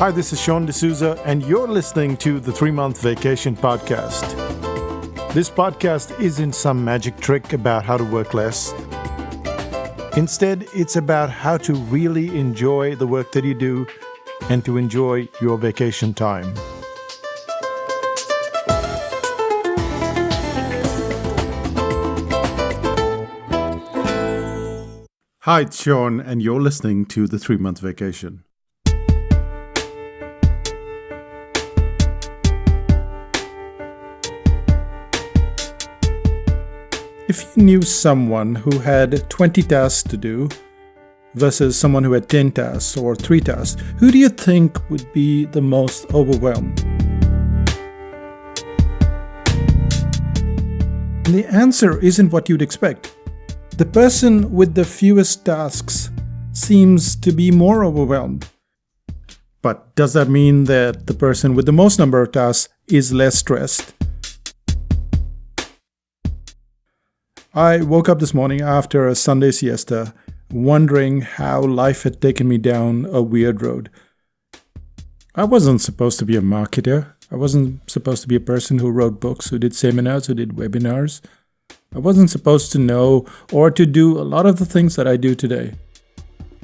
Hi, this is Sean D'Souza, and you're listening to the 3-Month Vacation Podcast. This podcast isn't some magic trick about how to work less. Instead, it's about how to really enjoy the work that you do and to enjoy your vacation time. Hi, it's Sean, and you're listening to the 3-Month Vacation. If you knew someone who had 20 tasks to do versus someone who had 10 tasks or 3 tasks, who do you think would be the most overwhelmed? And the answer isn't what you'd expect. The person with the fewest tasks seems to be more overwhelmed. But does that mean that the person with the most number of tasks is less stressed? I woke up this morning after a Sunday siesta, wondering how life had taken me down a weird road. I wasn't supposed to be a marketer. I wasn't supposed to be a person who wrote books, who did seminars, who did webinars. I wasn't supposed to know or to do a lot of the things that I do today.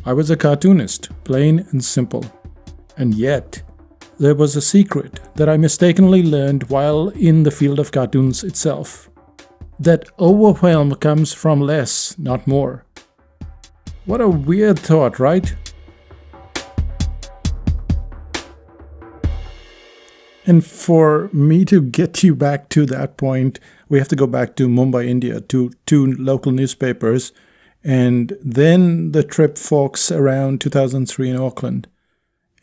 I was a cartoonist, plain and simple. And yet, there was a secret that I mistakenly learned while in the field of cartoons itself. That overwhelm comes from less, not more. What a weird thought, right? And for me to get you back to that point, we have to go back to Mumbai, India, to 2 local newspapers, and then the trip forks around 2003 in Auckland.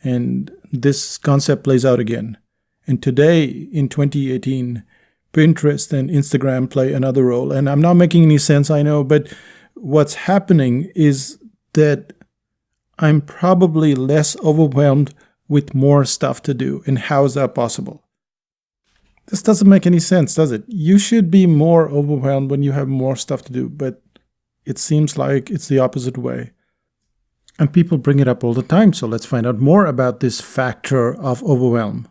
And this concept plays out again. And today, in 2018, Pinterest and Instagram play another role. And I'm not making any sense, I know, but what's happening is that I'm probably less overwhelmed with more stuff to do. And how is that possible? This doesn't make any sense, does it? You should be more overwhelmed when you have more stuff to do, but it seems like it's the opposite way. And people bring it up all the time, so let's find out more about this factor of overwhelm.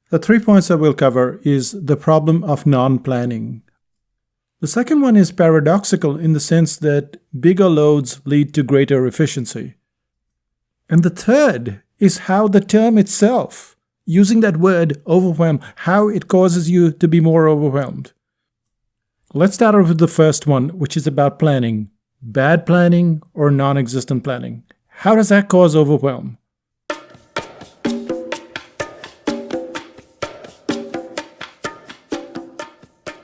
The 3 points that we'll cover is the problem of non-planning. The second one is paradoxical in the sense that bigger loads lead to greater efficiency. And the third is how the term itself, using that word overwhelm, how it causes you to be more overwhelmed. Let's start off with the first one, which is about planning. Bad planning or non-existent planning. How does that cause overwhelm?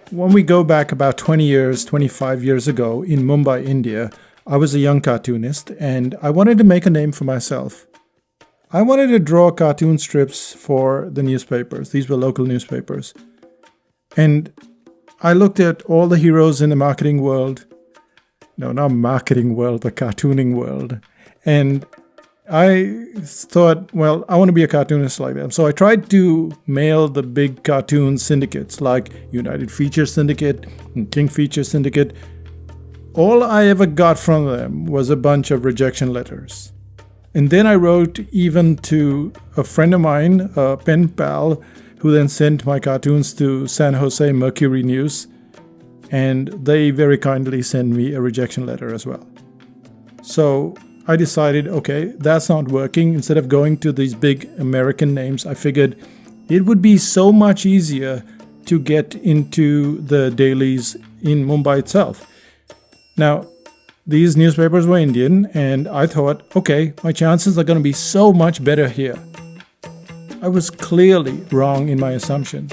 When we go back about 20 years, 25 years ago in Mumbai, India, I was a young cartoonist and I wanted to make a name for myself. I wanted to draw cartoon strips for the newspapers. These were local newspapers. And I looked at all the heroes in the marketing world. No, not marketing world, the cartooning world. And I thought, well, I want to be a cartoonist like them. So I tried to mail the big cartoon syndicates like United Feature Syndicate and King Feature Syndicate. All I ever got from them was a bunch of rejection letters. And then I wrote even to a friend of mine, a pen pal, who then sent my cartoons to San Jose Mercury News. And they very kindly sent me a rejection letter as well. So I decided, okay, that's not working. Instead of going to these big American names, I figured it would be so much easier to get into the dailies in Mumbai itself. Now, these newspapers were Indian, and I thought, okay, my chances are going to be so much better here. I was clearly wrong in my assumption.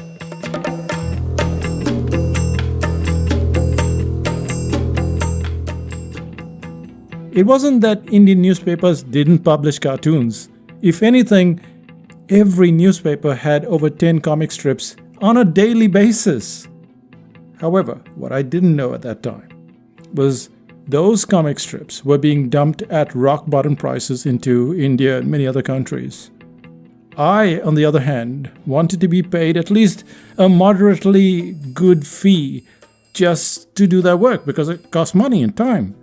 It wasn't that Indian newspapers didn't publish cartoons. If anything, every newspaper had over 10 comic strips on a daily basis. However, what I didn't know at that time was those comic strips were being dumped at rock-bottom prices into India and many other countries. I, on the other hand, wanted to be paid at least a moderately good fee just to do that work because it costs money and time.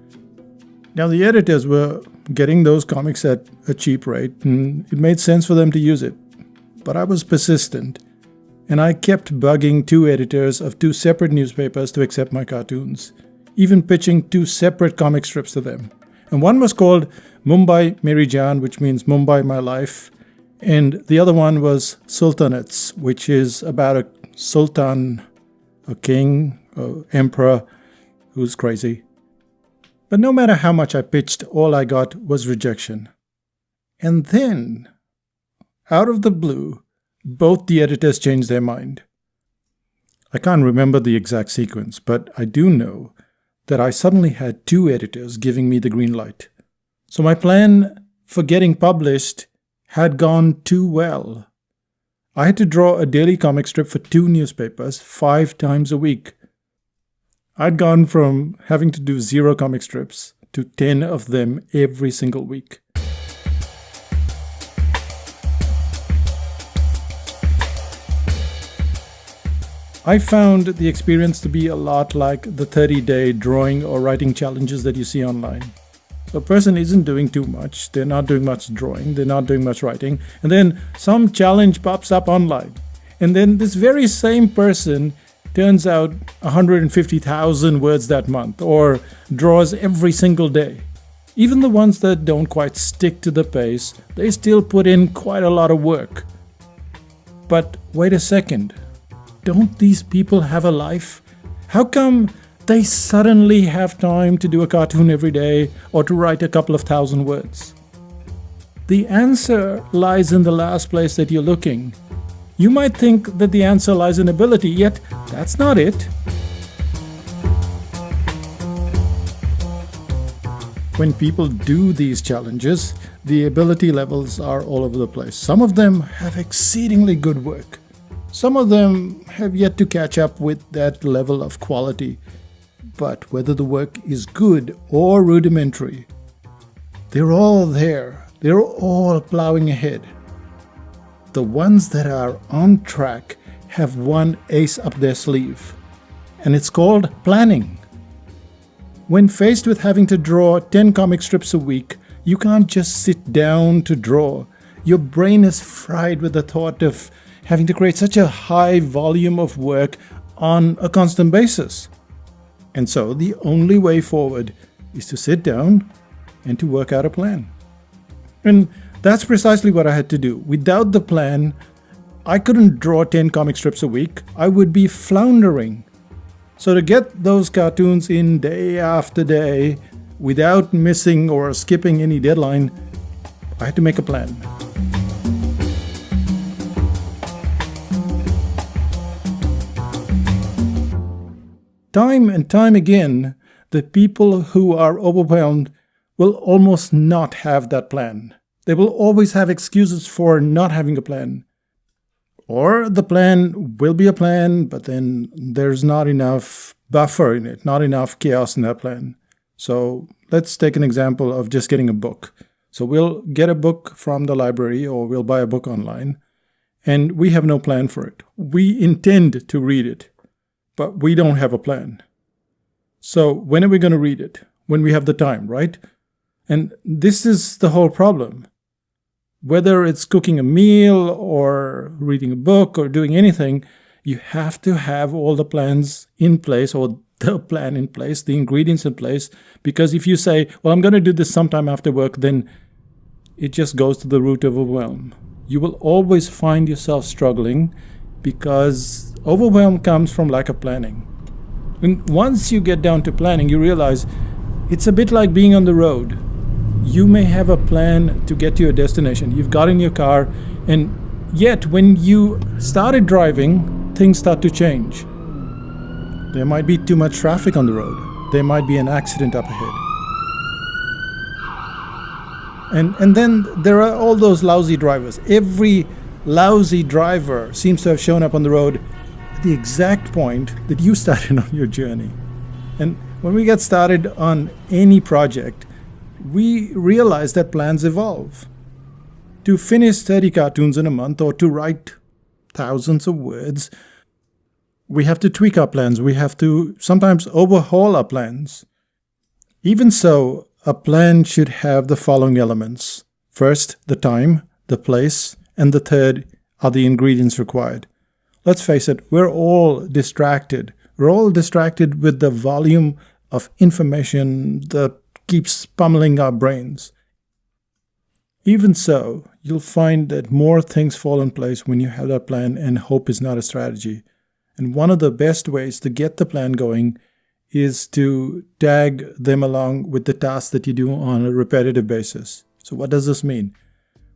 Now, the editors were getting those comics at a cheap rate, and it made sense for them to use it. But I was persistent, and I kept bugging two editors of two separate newspapers to accept my cartoons, even pitching two separate comic strips to them. And one was called Mumbai Meri Jaan, which means Mumbai, my life, and the other one was Sultanates, which is about a sultan, a king, an emperor who's crazy. But no matter how much I pitched, all I got was rejection. And then, out of the blue, both the editors changed their mind. I can't remember the exact sequence, but I do know that I suddenly had two editors giving me the green light. So my plan for getting published had gone too well. I had to draw a daily comic strip for two newspapers 5 times a week. I'd gone from having to do 0 comic strips to 10 of them every single week. I found the experience to be a lot like the 30-day drawing or writing challenges that you see online. So a person isn't doing too much, they're not doing much drawing, they're not doing much writing, and then some challenge pops up online. And then this very same person turns out 150,000 words that month, or draws every single day. Even the ones that don't quite stick to the pace, they still put in quite a lot of work. But wait a second, don't these people have a life? How come they suddenly have time to do a cartoon every day or to write a couple of thousand words? The answer lies in the last place that you're looking. You might think that the answer lies in ability, yet that's not it. When people do these challenges, the ability levels are all over the place. Some of them have exceedingly good work. Some of them have yet to catch up with that level of quality. But whether the work is good or rudimentary, they're all there. They're all plowing ahead. The ones that are on track have one ace up their sleeve, and it's called planning. When faced with having to draw 10 comic strips a week, you can't just sit down to draw. Your brain is fried with the thought of having to create such a high volume of work on a constant basis. And so the only way forward is to sit down and to work out a plan. And that's precisely what I had to do. Without the plan, I couldn't draw 10 comic strips a week. I would be floundering. So to get those cartoons in day after day, without missing or skipping any deadline, I had to make a plan. Time and time again, the people who are overwhelmed will almost not have that plan. They will always have excuses for not having a plan. Or the plan will be a plan, but then there's not enough buffer in it, not enough chaos in that plan. So let's take an example of just getting a book. So we'll get a book from the library or we'll buy a book online, and we have no plan for it. We intend to read it, but we don't have a plan. So when are we going to read it? When we have the time, right? And this is the whole problem. Whether it's cooking a meal or reading a book or doing anything, you have to have all the plans in place, or the plan in place, the ingredients in place. Because if you say, well, I'm going to do this sometime after work, then it just goes to the root of overwhelm. You will always find yourself struggling because overwhelm comes from lack of planning. And once you get down to planning, you realize it's a bit like being on the road. You may have a plan to get to your destination. You've got in your car, and yet when you started driving, things start to change. There might be too much traffic on the road. There might be an accident up ahead. And then there are all those lousy drivers. Every lousy driver seems to have shown up on the road at the exact point that you started on your journey. And when we get started on any project, we realize that plans evolve. To finish 30 cartoons in a month or to write thousands of words, we have to tweak our plans. We have to sometimes overhaul our plans. Even so, a plan should have the following elements. First, the time, the place, and the third are the ingredients required. Let's face it, we're all distracted. We're all distracted with the volume of information that keeps pummeling our brains. Even so, you'll find that more things fall in place when you have that plan, and hope is not a strategy. And one of the best ways to get the plan going is to tag them along with the tasks that you do on a repetitive basis. So what does this mean?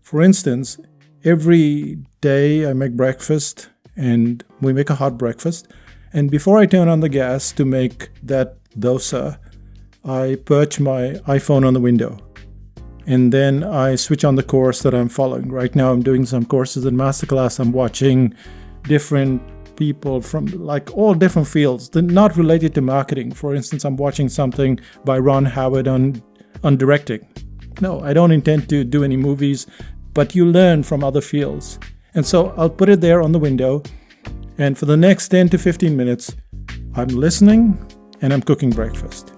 For instance, every day I make breakfast, and we make a hot breakfast. And before I turn on the gas to make that dosa, I perch my iPhone on the window. And then I switch on the course that I'm following. Right now I'm doing some courses in masterclass. I'm watching different people from like all different fields. They're not related to marketing. For instance, I'm watching something by Ron Howard on directing. No, I don't intend to do any movies, but you learn from other fields. And so I'll put it there on the window. And for the next 10 to 15 minutes, I'm listening and I'm cooking breakfast.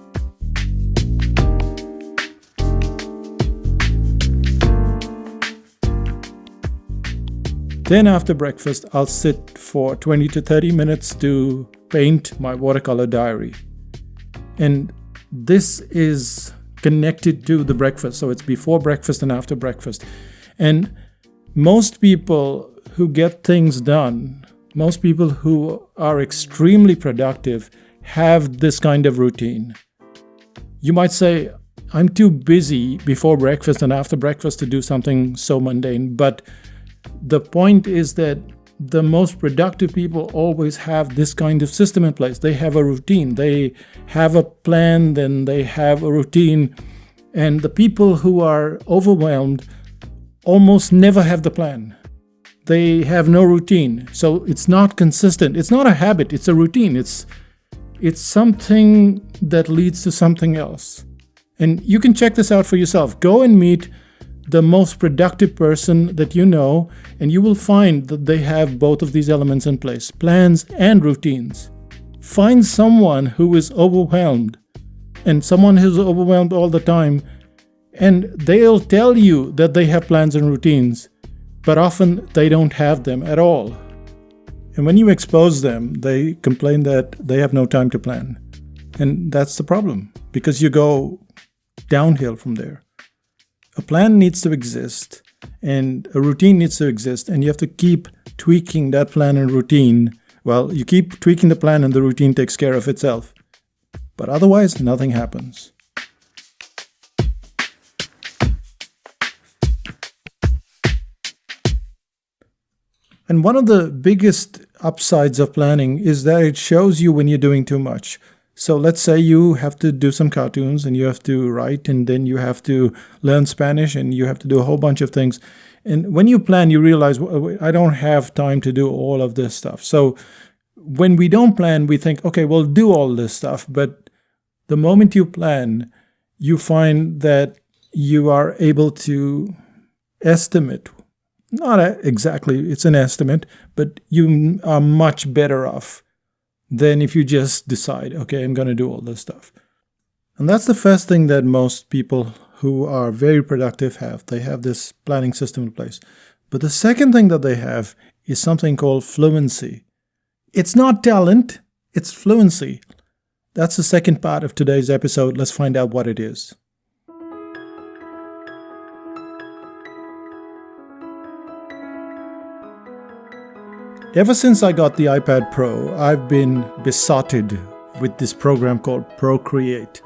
Then after breakfast, I'll sit for 20 to 30 minutes to paint my watercolor diary. And this is connected to the breakfast. So it's before breakfast and after breakfast. And most people who get things done, most people who are extremely productive have this kind of routine. You might say, I'm too busy before breakfast and after breakfast to do something so mundane. But the point is that the most productive people always have this kind of system in place. They have a routine. They have a plan, then they have a routine. And the people who are overwhelmed almost never have the plan. They have no routine. So it's not consistent. It's not a habit. It's a routine. It's something that leads to something else. And you can check this out for yourself. Go and meet the most productive person that you know, and you will find that they have both of these elements in place, plans and routines. Find someone who is overwhelmed and someone who's overwhelmed all the time, and they'll tell you that they have plans and routines, but often they don't have them at all. And when you expose them, they complain that they have no time to plan. And that's the problem, because you go downhill from there. A plan needs to exist, and a routine needs to exist, and you have to keep tweaking that plan and routine. Well, you keep tweaking the plan and the routine takes care of itself. But otherwise, nothing happens. And one of the biggest upsides of planning is that it shows you when you're doing too much. So let's say you have to do some cartoons and you have to write, and then you have to learn Spanish and you have to do a whole bunch of things. And when you plan, you realize, I don't have time to do all of this stuff. So when we don't plan, we think, okay, we'll do all this stuff. But the moment you plan, you find that you are able to estimate. Not exactly, it's an estimate, but you are much better off than if you just decide, okay, I'm going to do all this stuff. And that's the first thing that most people who are very productive have. They have this planning system in place. But the second thing that they have is something called fluency. It's not talent, it's fluency. That's the second part of today's episode. Let's find out what it is. Ever since I got the iPad Pro, I've been besotted with this program called Procreate.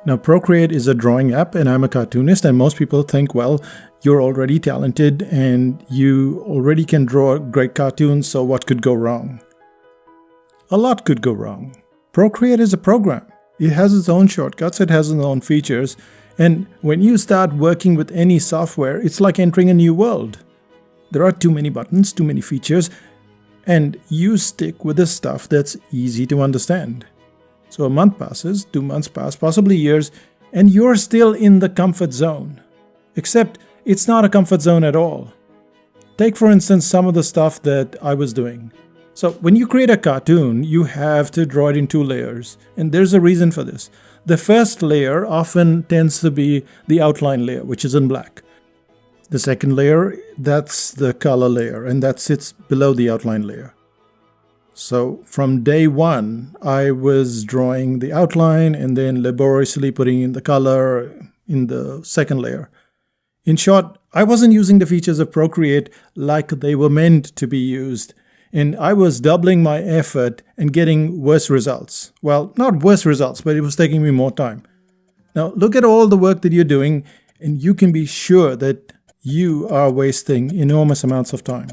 Now, Procreate is a drawing app, and I'm a cartoonist, and most people think, well, you're already talented and you already can draw great cartoons, so what could go wrong? A lot could go wrong. Procreate is a program. It has its own shortcuts, it has its own features, and when you start working with any software, it's like entering a new world. There are too many buttons, too many features, and you stick with the stuff that's easy to understand. So a month passes, 2 months pass, possibly years, and you're still in the comfort zone. Except it's not a comfort zone at all. Take, for instance, some of the stuff that I was doing. So when you create a cartoon, you have to draw it in 2 layers, and there's a reason for this. The first layer often tends to be the outline layer, which is in black. The second layer, that's the color layer, and that sits below the outline layer. So from day one, I was drawing the outline and then laboriously putting in the color in the second layer. In short, I wasn't using the features of Procreate like they were meant to be used, and I was doubling my effort and getting worse results. Well, not worse results, but it was taking me more time. Now, look at all the work that you're doing, and you can be sure that you are wasting enormous amounts of time.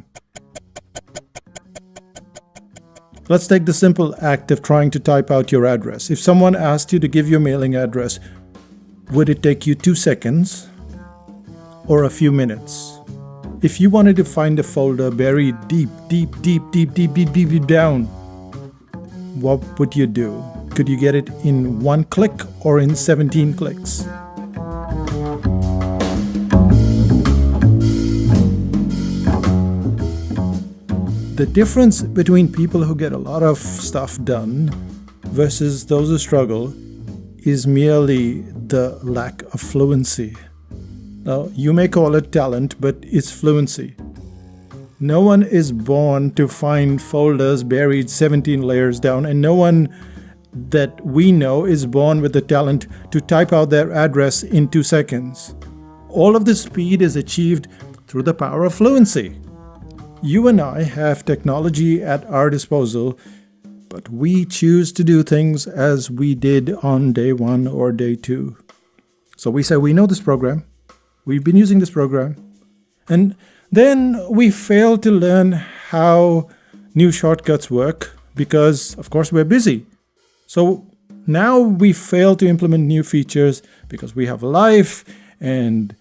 Let's take the simple act of trying to type out your address. If someone asked you to give your mailing address, would it take you 2 seconds or a few minutes? If you wanted to find a folder buried deep down, what would you do? Could you get it in 1 click or in 17 clicks? The difference between people who get a lot of stuff done versus those who struggle is merely the lack of fluency. Now, you may call it talent, but it's fluency. No one is born to find folders buried 17 layers down, and no one that we know is born with the talent to type out their address in 2 seconds. All of this speed is achieved through the power of fluency. You and I have technology at our disposal, but we choose to do things as we did on day 1 or day 2. So we say we know this program, we've been using this program, and then we fail to learn how new shortcuts work because, of course, we're busy. So now we fail to implement new features because we have life, and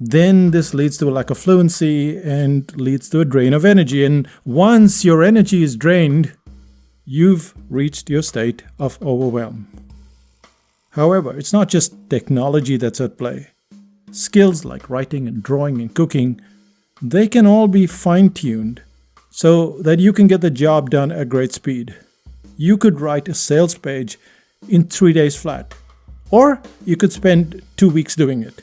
then this leads to a lack of fluency and leads to a drain of energy. And once your energy is drained, you've reached your state of overwhelm. However, it's not just technology that's at play. Skills like writing and drawing and cooking, they can all be fine-tuned so that you can get the job done at great speed. You could write a sales page in 3 days flat, or you could spend 2 weeks doing it.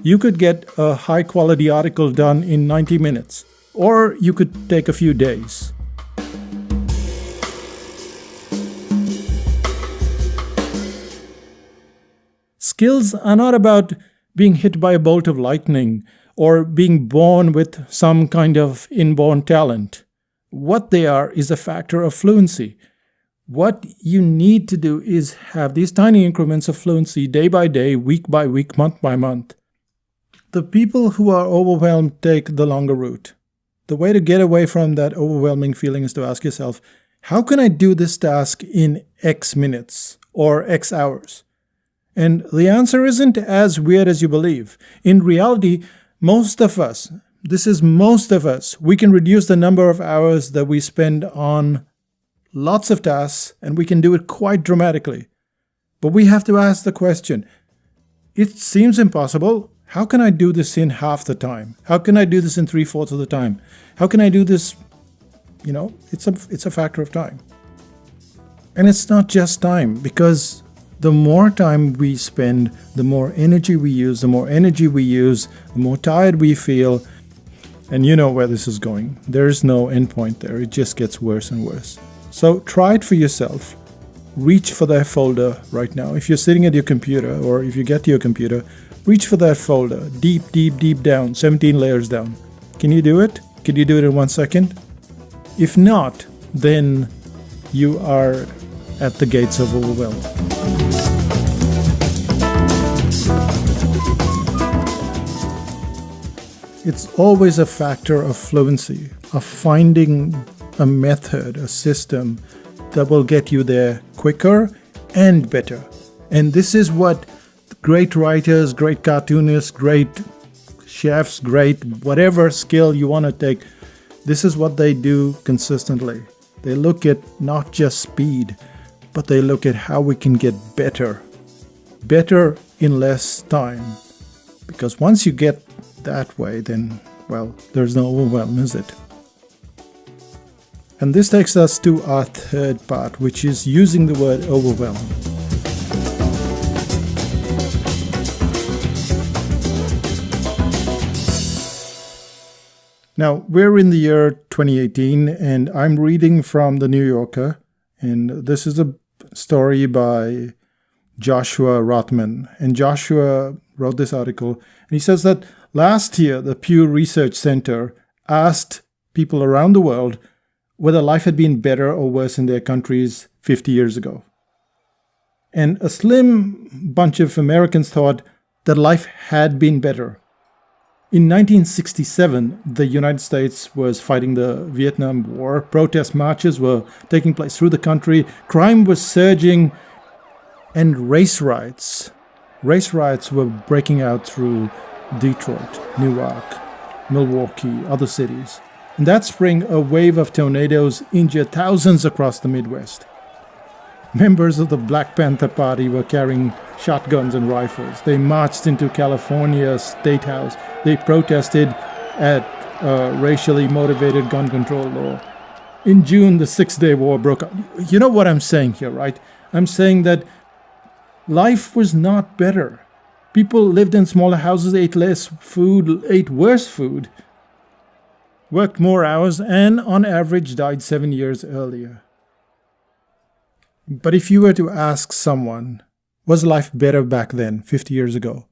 You could get a high-quality article done in 90 minutes, or you could take a few days. Skills are not about being hit by a bolt of lightning or being born with some kind of inborn talent. What they are is a factor of fluency. What you need to do is have these tiny increments of fluency day by day, week by week, month by month. The people who are overwhelmed take the longer route. The way to get away from that overwhelming feeling is to ask yourself, how can I do this task in X minutes or X hours? And the answer isn't as weird as you believe. In reality, most of us, we can reduce the number of hours that we spend on lots of tasks, and we can do it quite dramatically. But we have to ask the question, it seems impossible. How can I do this in half the time? How can I do this in 3/4 of the time? How can I do this? It's a factor of time. And it's not just time, because the more time we spend, the more energy we use. The more energy we use, the more tired we feel. And you know where this is going. There's no end point there. It just gets worse and worse. So try it for yourself. Reach for that folder right now. If you're sitting at your computer, or if you get to your computer, reach for that folder, deep down, 17 layers down. Can you do it? Can you do it in 1 second? If not, then you are at the gates of overwhelm. It's always a factor of fluency, of finding a method, a system that will get you there quicker and better. And this is what great writers, great cartoonists, great chefs, great whatever skill you want to take, this is what they do consistently. They look at not just speed, but they look at how we can get better in less time. Because once you get that way, then, well, there's no overwhelm, is it? And this takes us to our third part, which is using the word overwhelm. Now, we're in the year 2018, and I'm reading from The New Yorker, and this is a story by Joshua Rothman. And Joshua wrote this article, and he says that last year, the Pew Research Center asked people around the world whether life had been better or worse in their countries 50 years ago. And a slim bunch of Americans thought that life had been better. In 1967, the United States was fighting the Vietnam War. Protest marches were taking place through the country. Crime was surging, and race riots were breaking out through Detroit, Newark, Milwaukee, other cities. And that spring, a wave of tornadoes injured thousands across the Midwest. Members of the Black Panther Party were carrying shotguns and rifles. They marched into California State House. They protested at racially motivated gun control law. In June, the Six-Day War broke out. You know what I'm saying here, right? I'm saying that life was not better. People lived in smaller houses, ate less food, ate worse food, worked more hours, and on average died 7 years earlier. But if you were to ask someone, was life better back then, 50 years ago?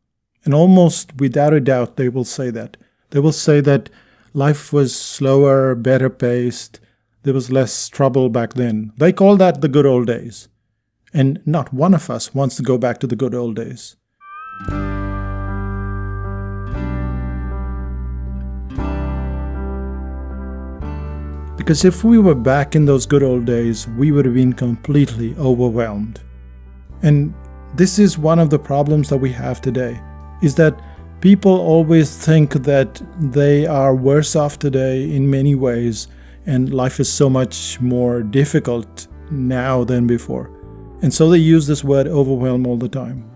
And almost without a doubt, they will say that. They will say that life was slower, better paced, there was less trouble back then. They call that the good old days. And not one of us wants to go back to the good old days. Because if we were back in those good old days, we would have been completely overwhelmed. And this is one of the problems that we have today, is that people always think that they are worse off today in many ways, and life is so much more difficult now than before. And so they use this word overwhelm all the time.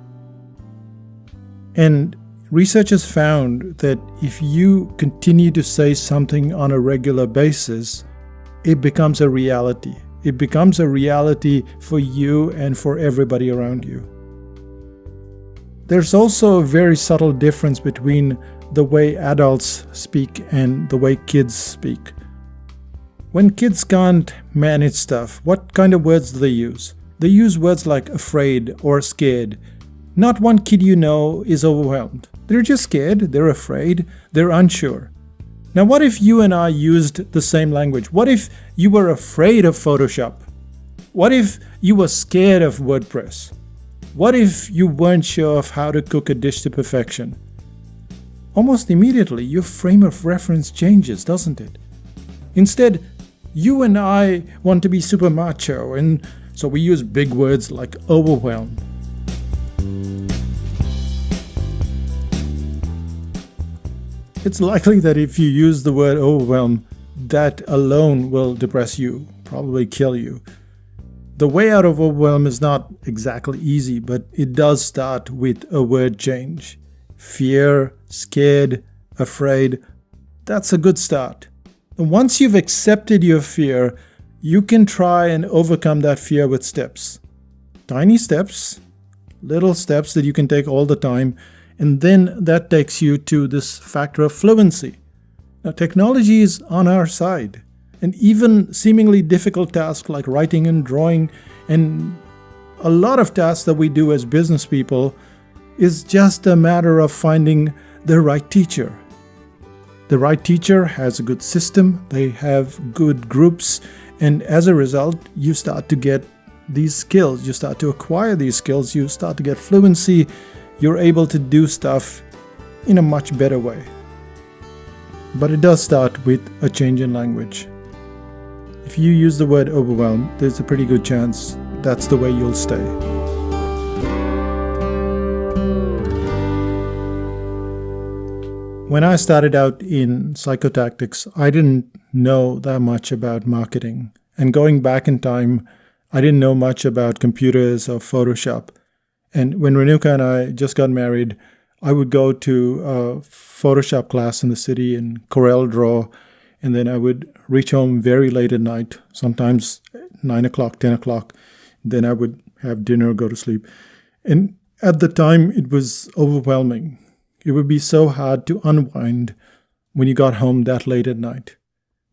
And researchers found that if you continue to say something on a regular basis, it becomes a reality. It becomes a reality for you and for everybody around you. There's also a very subtle difference between the way adults speak and the way kids speak. When kids can't manage stuff, what kind of words do they use? They use words like afraid or scared. Not one kid you know is overwhelmed. They're just scared, they're afraid, they're unsure. Now, what if you and I used the same language? What if you were afraid of Photoshop? What if you were scared of WordPress? What if you weren't sure of how to cook a dish to perfection? Almost immediately, your frame of reference changes, doesn't it? Instead, you and I want to be super macho, and so we use big words like overwhelm. It's likely that if you use the word overwhelm, that alone will depress you, probably kill you. The way out of overwhelm is not exactly easy, but it does start with a word change. Fear, scared, afraid, that's a good start. And once you've accepted your fear, you can try and overcome that fear with steps. Tiny steps, little steps that you can take all the time. And then that takes you to this factor of fluency. Now, technology is on our side. And even seemingly difficult tasks like writing and drawing and a lot of tasks that we do as business people is just a matter of finding the right teacher. The right teacher has a good system, they have good groups, and as a result, you start to get these skills, you start to acquire these skills, you start to get fluency. You're able to do stuff in a much better way. But it does start with a change in language. If you use the word overwhelm, there's a pretty good chance that's the way you'll stay. When I started out in psychotactics, I didn't know that much about marketing. And going back in time, I didn't know much about computers or Photoshop. And when Renuka and I just got married, I would go to a Photoshop class in the city in CorelDRAW, and then I would reach home very late at night, sometimes 9 o'clock, 10 o'clock. Then I would have dinner, go to sleep. And at the time, it was overwhelming. It would be so hard to unwind when you got home that late at night.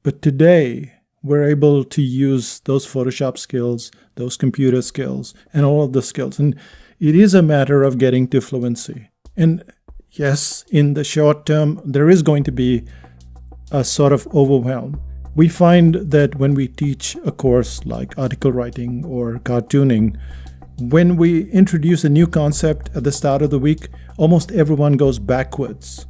But today, we're able to use those Photoshop skills, those computer skills, and all of the skills. And it is a matter of getting to fluency. And yes, in the short term, there is going to be a sort of overwhelm. We find that when we teach a course like article writing or cartooning, when we introduce a new concept at the start of the week, almost everyone goes backwards.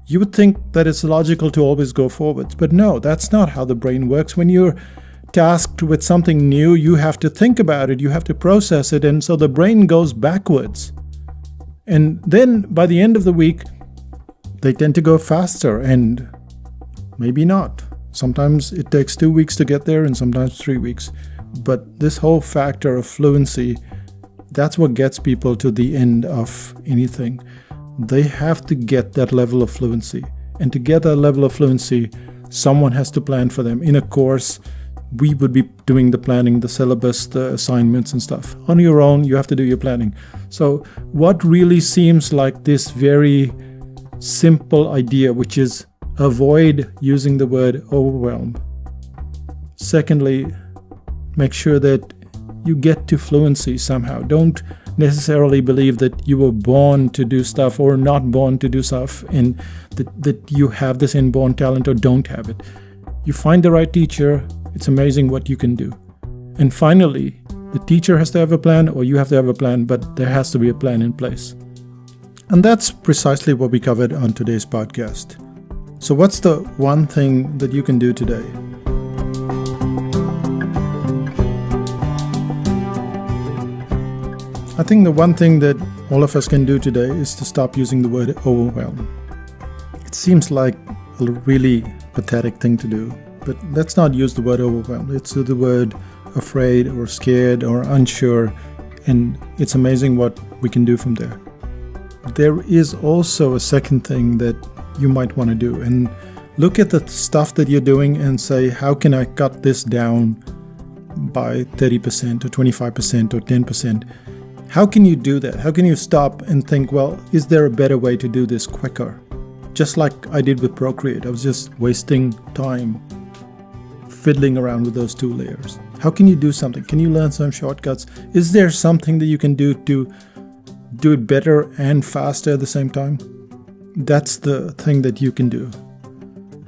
You would think that it's logical to always go forwards, but no, that's not how the brain works. When you're tasked with something new, you have to think about it, you have to process it, and so the brain goes backwards. And then by the end of the week, they tend to go faster, and maybe not. Sometimes it takes 2 weeks to get there, and sometimes 3 weeks. But this whole factor of fluency, that's what gets people to the end of anything. They have to get that level of fluency. And to get that level of fluency, someone has to plan for them. In a course, we would be doing the planning, the syllabus, the assignments and stuff. On your own, you have to do your planning. So what really seems like this very simple idea, which is avoid using the word overwhelm. Secondly, make sure that you get to fluency somehow. Don't necessarily believe that you were born to do stuff or not born to do stuff, and that you have this inborn talent or don't have it. You find the right teacher, it's amazing what you can do. And finally, the teacher has to have a plan or you have to have a plan, but there has to be a plan in place. And that's precisely what we covered on today's podcast. So what's the one thing that you can do today? I think the one thing that all of us can do today is to stop using the word overwhelm. It seems like a really pathetic thing to do, but let's not use the word overwhelm. Let's do the word afraid or scared or unsure, and it's amazing what we can do from there. There is also a second thing that you might want to do, and look at the stuff that you're doing and say, how can I cut this down by 30% or 25% or 10%? How can you do that? How can you stop and think, well, is there a better way to do this quicker? Just like I did with Procreate, I was just wasting time fiddling around with those 2 layers. How can you do something? Can you learn some shortcuts? Is there something that you can do to do it better and faster at the same time? That's the thing that you can do.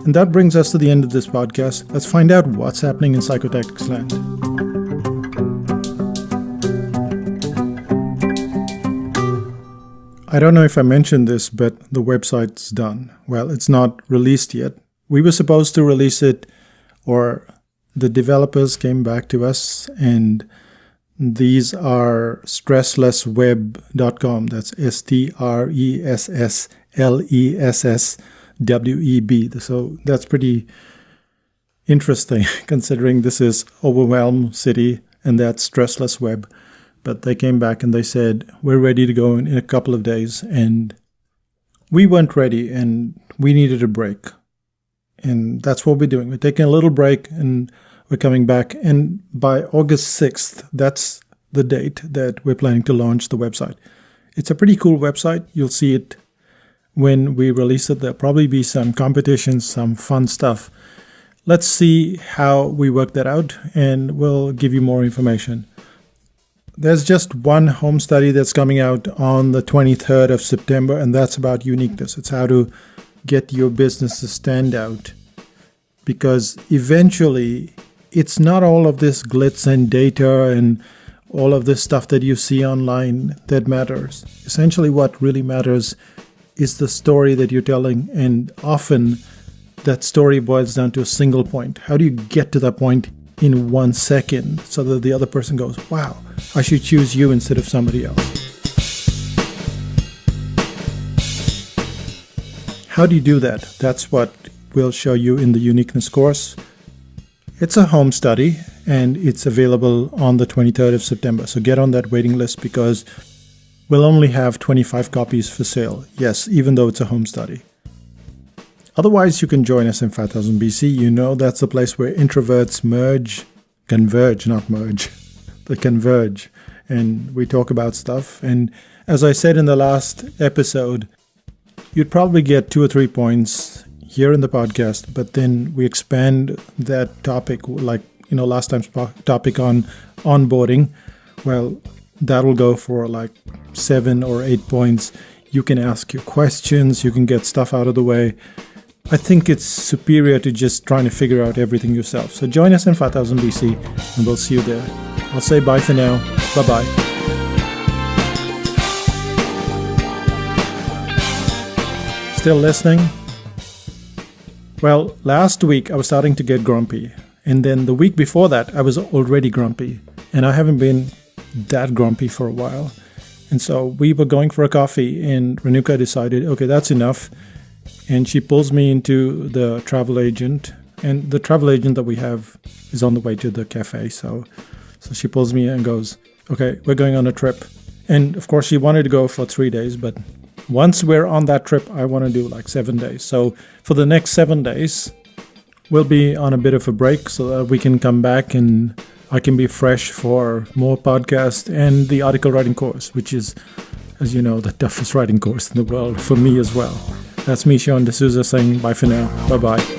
And that brings us to the end of this podcast. Let's find out what's happening in Psychotactics land. I don't know if I mentioned this, but the website's done. Well, it's not released yet. We were supposed to release it, or the developers came back to us, and these are stresslessweb.com. That's STRESSLESSWEB. So that's pretty interesting considering this is Overwhelm City and that's Stressless Web. But they came back and they said, we're ready to go in a couple of days. And we weren't ready and we needed a break. And that's what we're doing. We're taking a little break and we're coming back. And by August 6th, that's the date that we're planning to launch the website. It's a pretty cool website. You'll see it when we release it. There'll probably be some competitions, some fun stuff. Let's see how we work that out and we'll give you more information. There's just one home study that's coming out on the 23rd of September, and that's about uniqueness. It's how to get your business to stand out. Because eventually, it's not all of this glitz and data and all of this stuff that you see online that matters. Essentially, what really matters is the story that you're telling, and often that story boils down to a single point. How do you get to that point in 1 second so that the other person goes, wow, I should choose you instead of somebody else? How do you do that? That's what we'll show you in the uniqueness course. It's a home study and it's available on the 23rd of September. So get on that waiting list because we'll only have 25 copies for sale. Yes, even though it's a home study. Otherwise, you can join us in 5000 BC. You know that's the place where introverts converge, not merge. They converge. And we talk about stuff. And as I said in the last episode, you'd probably get 2 or 3 points here in the podcast, but then we expand that topic, like, last time's topic on onboarding. Well, that'll go for like 7 or 8 points. You can ask your questions, you can get stuff out of the way. I think it's superior to just trying to figure out everything yourself. So join us in 5000 BC and we'll see you there. I'll say bye for now. Bye-bye. Still listening? Well, last week I was starting to get grumpy. And then the week before that, I was already grumpy. And I haven't been that grumpy for a while. And so we were going for a coffee and Renuka decided, okay, that's enough. And she pulls me into the travel agent. And the travel agent that we have is on the way to the cafe. So she pulls me and goes, okay, we're going on a trip. And of course, she wanted to go for 3 days. But once we're on that trip, I want to do like 7 days. So for the next 7 days, we'll be on a bit of a break so that we can come back and I can be fresh for more podcasts and the article writing course, which is, as you know, the toughest writing course in the world for me as well. That's me, Sean D'Souza, saying bye for now. Bye-bye.